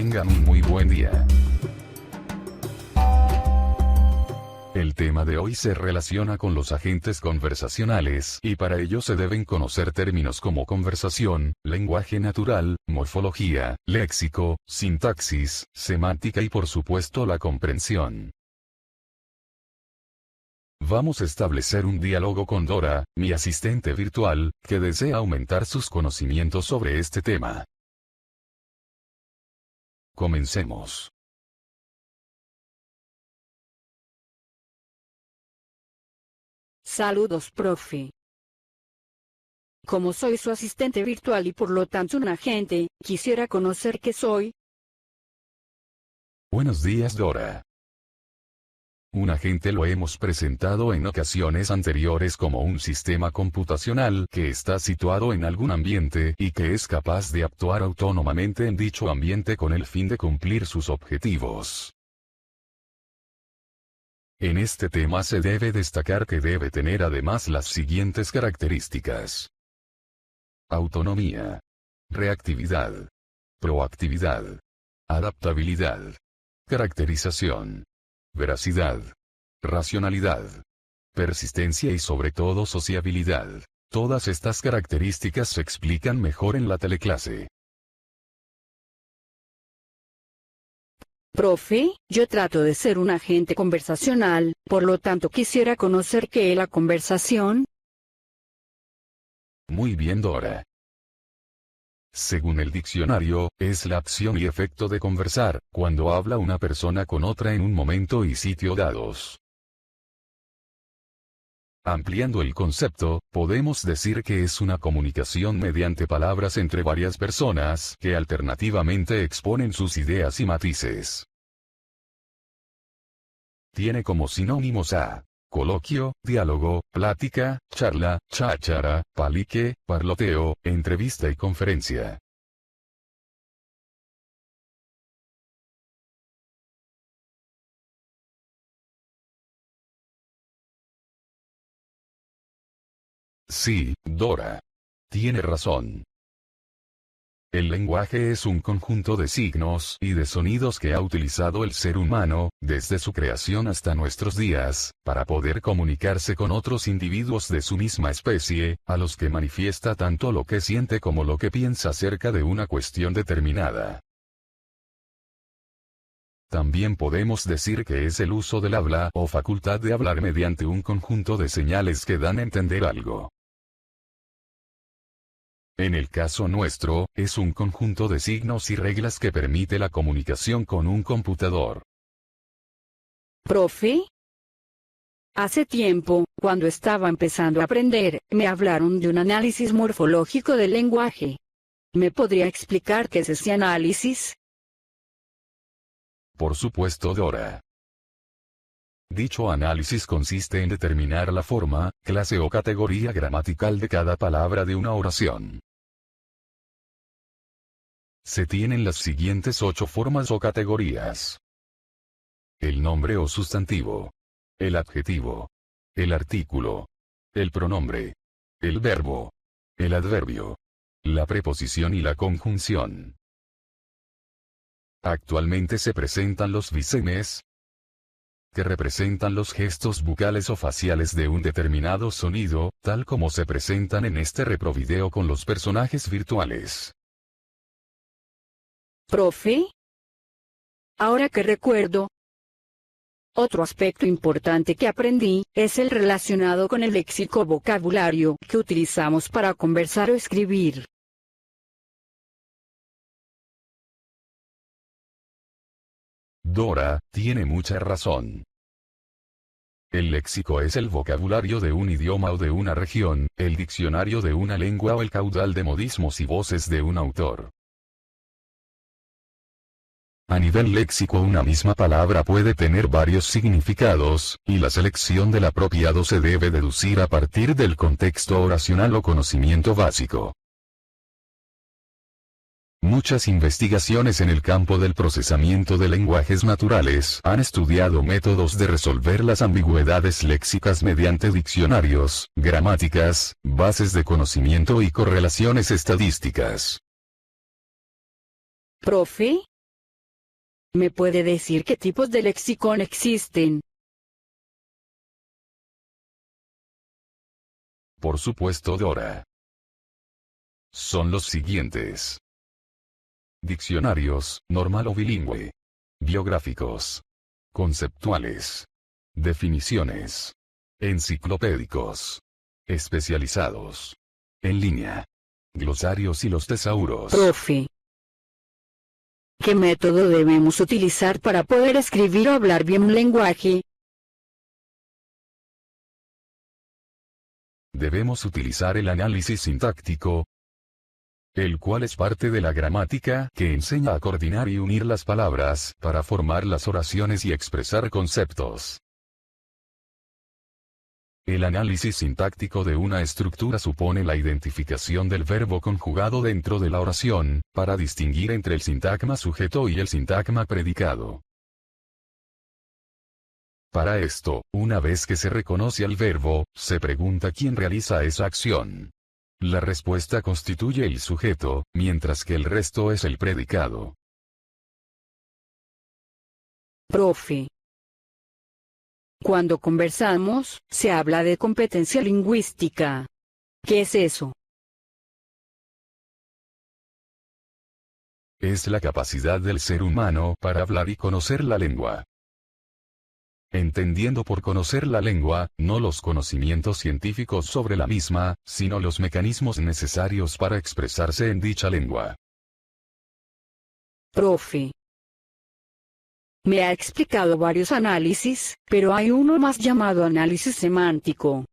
tengan un muy buen día. El tema de hoy se relaciona con los agentes conversacionales, y para ello se deben conocer términos como conversación, lenguaje natural, morfología, léxico, sintaxis, semántica y por supuesto la comprensión. Vamos a establecer un diálogo con Dora, mi asistente virtual, que desea aumentar sus conocimientos sobre este tema. Comencemos. Saludos, profe. Como soy su asistente virtual y por lo tanto un agente, quisiera conocer qué soy. Buenos días, Dora. Un agente lo hemos presentado en ocasiones anteriores como un sistema computacional que está situado en algún ambiente y que es capaz de actuar autónomamente en dicho ambiente con el fin de cumplir sus objetivos. En este tema se debe destacar que debe tener además las siguientes características: autonomía, reactividad, proactividad, adaptabilidad, caracterización, veracidad, racionalidad, persistencia y sobre todo sociabilidad. Todas estas características se explican mejor en la teleclase. Profe, yo trato de ser un agente conversacional, por lo tanto quisiera conocer qué es la conversación. Muy bien, Dora. Según el diccionario, es la acción y efecto de conversar, cuando habla una persona con otra en un momento y sitio dados. Ampliando el concepto, podemos decir que es una comunicación mediante palabras entre varias personas que alternativamente exponen sus ideas y matices. Tiene como sinónimos a coloquio, diálogo, plática, charla, cháchara, palique, parloteo, entrevista y conferencia. Sí, Dora. Tiene razón. El lenguaje es un conjunto de signos y de sonidos que ha utilizado el ser humano, desde su creación hasta nuestros días, para poder comunicarse con otros individuos de su misma especie, a los que manifiesta tanto lo que siente como lo que piensa acerca de una cuestión determinada. También podemos decir que es el uso del habla o facultad de hablar mediante un conjunto de señales que dan a entender algo. En el caso nuestro, es un conjunto de signos y reglas que permite la comunicación con un computador. Profe, hace tiempo, cuando estaba empezando a aprender, me hablaron de un análisis morfológico del lenguaje. ¿Me podría explicar qué es ese análisis? Por supuesto, Dora. Dicho análisis consiste en determinar la forma, clase o categoría gramatical de cada palabra de una oración. Se tienen las siguientes 8 formas o categorías: el nombre o sustantivo, el adjetivo, el artículo, el pronombre, el verbo, el adverbio, la preposición y la conjunción. Actualmente se presentan los visemes, que representan los gestos bucales o faciales de un determinado sonido, tal como se presentan en este reprovideo con los personajes virtuales. Profe, ahora que recuerdo, otro aspecto importante que aprendí, es el relacionado con el léxico vocabulario que utilizamos para conversar o escribir. Dora, tiene mucha razón. El léxico es el vocabulario de un idioma o de una región, el diccionario de una lengua o el caudal de modismos y voces de un autor. A nivel léxico, una misma palabra puede tener varios significados, y la selección del apropiado se debe deducir a partir del contexto oracional o conocimiento básico. Muchas investigaciones en el campo del procesamiento de lenguajes naturales han estudiado métodos de resolver las ambigüedades léxicas mediante diccionarios, gramáticas, bases de conocimiento y correlaciones estadísticas. Profe, ¿Me puede decir qué tipos de lexicón existen? Por supuesto, Dora. Son los siguientes: diccionarios, normal o bilingüe, biográficos, conceptuales, definiciones, enciclopédicos, especializados, en línea, glosarios y los tesauros. Profe, ¿qué método debemos utilizar para poder escribir o hablar bien un lenguaje? Debemos utilizar el análisis sintáctico, el cual es parte de la gramática que enseña a coordinar y unir las palabras para formar las oraciones y expresar conceptos. El análisis sintáctico de una estructura supone la identificación del verbo conjugado dentro de la oración, para distinguir entre el sintagma sujeto y el sintagma predicado. Para esto, una vez que se reconoce al verbo, se pregunta quién realiza esa acción. La respuesta constituye el sujeto, mientras que el resto es el predicado. Profe, cuando conversamos, se habla de competencia lingüística. ¿Qué es eso? Es la capacidad del ser humano para hablar y conocer la lengua. Entendiendo por conocer la lengua, no los conocimientos científicos sobre la misma, sino los mecanismos necesarios para expresarse en dicha lengua. Profe, me ha explicado varios análisis, pero hay uno más llamado análisis semántico.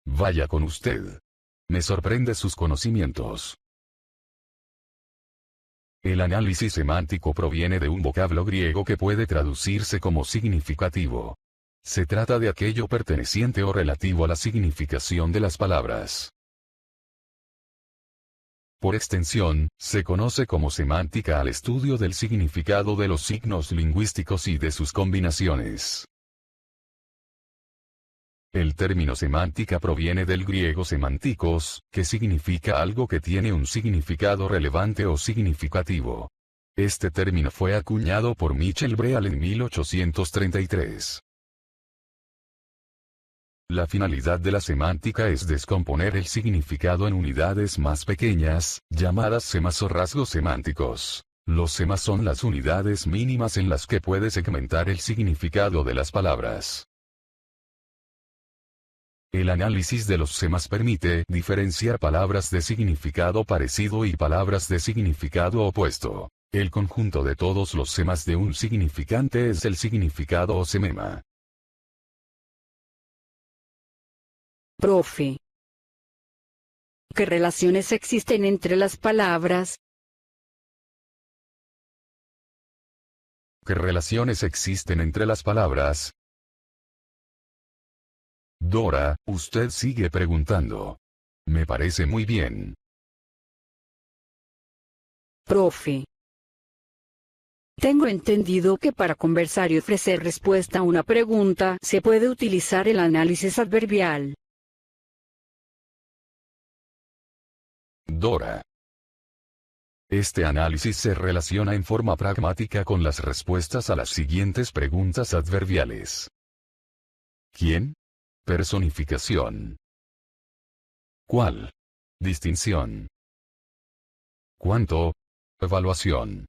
Vaya con usted. Me sorprende sus conocimientos. El análisis semántico proviene de un vocablo griego que puede traducirse como significativo. Se trata de aquello perteneciente o relativo a la significación de las palabras. Por extensión, se conoce como semántica al estudio del significado de los signos lingüísticos y de sus combinaciones. El término semántica proviene del griego semantikos, que significa algo que tiene un significado relevante o significativo. Este término fue acuñado por Michel Breal en 1833. La finalidad de la semántica es descomponer el significado en unidades más pequeñas, llamadas semas o rasgos semánticos. Los semas son las unidades mínimas en las que puede segmentar el significado de las palabras. El análisis de los semas permite diferenciar palabras de significado parecido y palabras de significado opuesto. El conjunto de todos los semas de un significante es el significado o semema. Profe, ¿qué relaciones existen entre las palabras? ¿Qué relaciones existen entre las palabras? Dora, usted sigue preguntando. Me parece muy bien. Profe, tengo entendido que para conversar y ofrecer respuesta a una pregunta se puede utilizar el análisis adverbial. Dora. Este análisis se relaciona en forma pragmática con las respuestas a las siguientes preguntas adverbiales. ¿Quién? Personificación. ¿Cuál? Distinción. ¿Cuánto? Evaluación.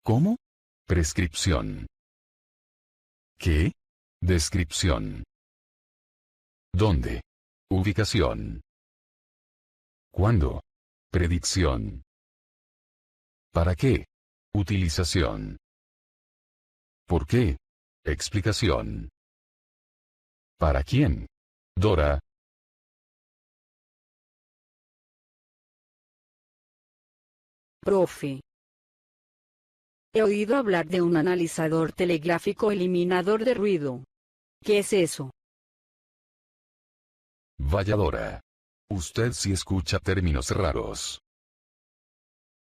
¿Cómo? Prescripción. ¿Qué? Descripción. ¿Dónde? Ubicación. ¿Cuándo? Predicción. ¿Para qué? Utilización. ¿Por qué? Explicación. ¿Para quién? Dora. Profe, he oído hablar de un analizador telegráfico eliminador de ruido. ¿Qué es eso? Vaya Dora. Usted sí escucha términos raros.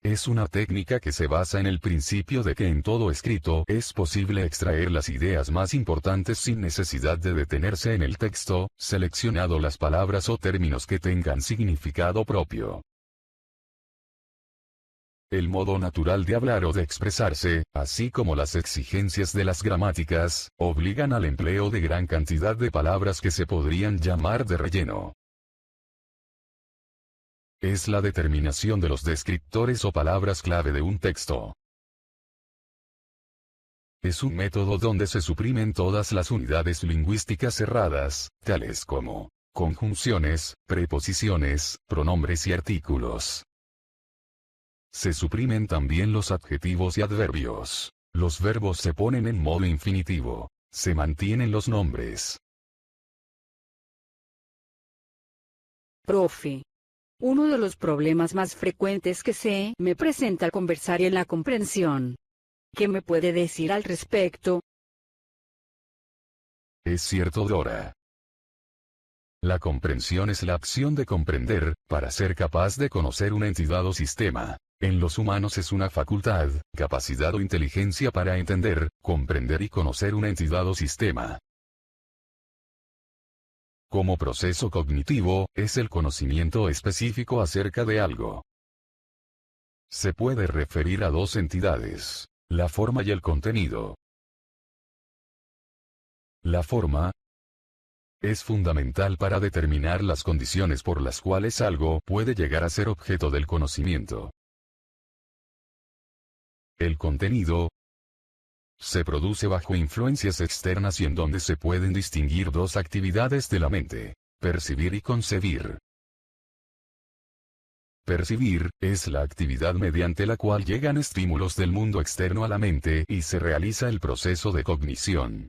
Es una técnica que se basa en el principio de que en todo escrito es posible extraer las ideas más importantes sin necesidad de detenerse en el texto, seleccionado las palabras o términos que tengan significado propio. El modo natural de hablar o de expresarse, así como las exigencias de las gramáticas, obligan al empleo de gran cantidad de palabras que se podrían llamar de relleno. Es la determinación de los descriptores o palabras clave de un texto. Es un método donde se suprimen todas las unidades lingüísticas cerradas, tales como conjunciones, preposiciones, pronombres y artículos. Se suprimen también los adjetivos y adverbios. Los verbos se ponen en modo infinitivo. Se mantienen los nombres. Profe. Uno de los problemas más frecuentes que se me presenta al conversar y en la comprensión. ¿Qué me puede decir al respecto? Es cierto, Dora. La comprensión es la acción de comprender, para ser capaz de conocer una entidad o sistema. En los humanos es una facultad, capacidad o inteligencia para entender, comprender y conocer una entidad o sistema. Como proceso cognitivo, es el conocimiento específico acerca de algo. Se puede referir a dos entidades: la forma y el contenido. La forma es fundamental para determinar las condiciones por las cuales algo puede llegar a ser objeto del conocimiento. El contenido se produce bajo influencias externas y en donde se pueden distinguir dos actividades de la mente: percibir y concebir. Percibir es la actividad mediante la cual llegan estímulos del mundo externo a la mente y se realiza el proceso de cognición.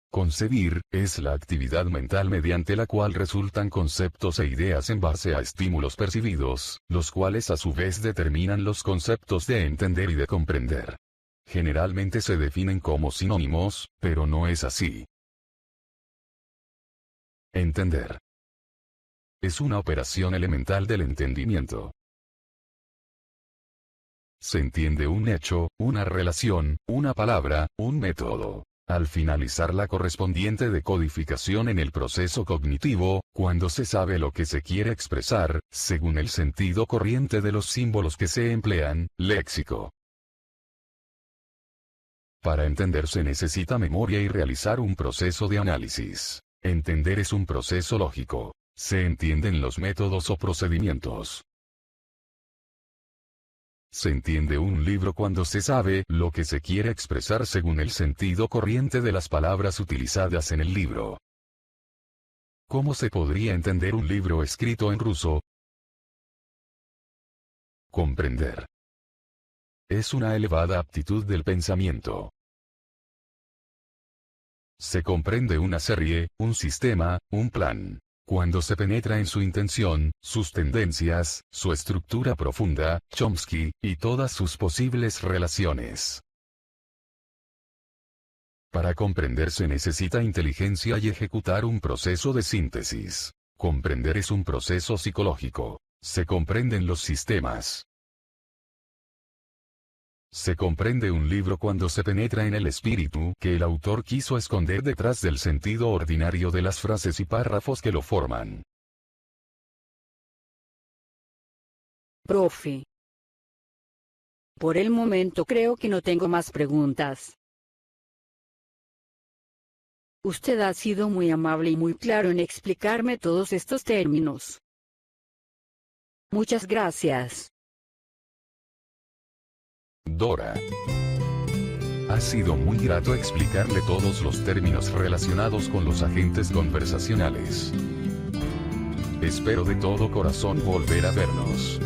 Concebir es la actividad mental mediante la cual resultan conceptos e ideas en base a estímulos percibidos, los cuales a su vez determinan los conceptos de entender y de comprender. Generalmente se definen como sinónimos, pero no es así. Entender es una operación elemental del entendimiento. Se entiende un hecho, una relación, una palabra, un método. Al finalizar la correspondiente decodificación en el proceso cognitivo, cuando se sabe lo que se quiere expresar, según el sentido corriente de los símbolos que se emplean, léxico. Para entender se necesita memoria y realizar un proceso de análisis. Entender es un proceso lógico. Se entienden los métodos o procedimientos. Se entiende un libro cuando se sabe lo que se quiere expresar según el sentido corriente de las palabras utilizadas en el libro. ¿Cómo se podría entender un libro escrito en ruso? Comprender es una elevada aptitud del pensamiento. Se comprende una serie, un sistema, un plan, cuando se penetra en su intención, sus tendencias, su estructura profunda, Chomsky, y todas sus posibles relaciones. Para comprender se necesita inteligencia y ejecutar un proceso de síntesis. Comprender es un proceso psicológico. Se comprenden los sistemas. Se comprende un libro cuando se penetra en el espíritu que el autor quiso esconder detrás del sentido ordinario de las frases y párrafos que lo forman. Profe. Por el momento creo que no tengo más preguntas. Usted ha sido muy amable y muy claro en explicarme todos estos términos. Muchas gracias. Dora. Ha sido muy grato explicarle todos los términos relacionados con los agentes conversacionales. Espero de todo corazón volver a vernos.